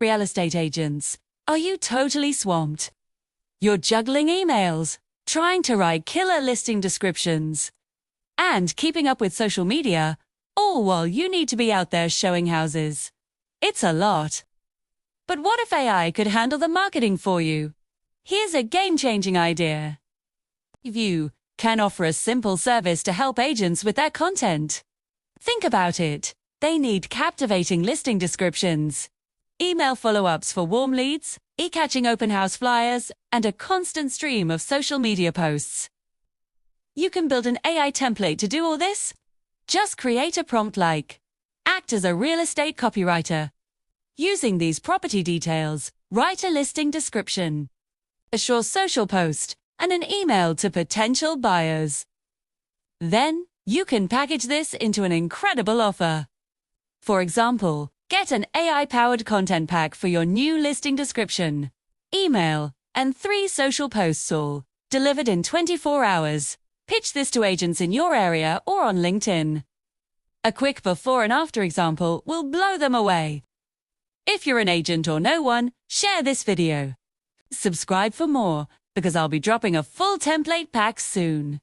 Real estate agents, are you totally swamped? You're juggling emails, trying to write killer listing descriptions, and keeping up with social media, all while you need to be out there showing houses. It's a lot. But what if AI could handle the marketing for you? Here's a game-changing idea. You can offer a simple service to help agents with their content. Think about it. They need captivating listing descriptions, email follow-ups for warm leads, e-catching open house flyers, and a constant stream of social media posts. You can build an AI template to do all this. Just create a prompt like, act as a real estate copywriter. Using these property details, write a listing description, a short social post, and an email to potential buyers. Then, you can package this into an incredible offer. For example, get an AI-powered content pack for your new listing description, email, and 3 social posts all delivered in 24 hours. Pitch this to agents in your area or on LinkedIn. A quick before and after example will blow them away. If you're an agent or know one, share this video. Subscribe for more, because I'll be dropping a full template pack soon.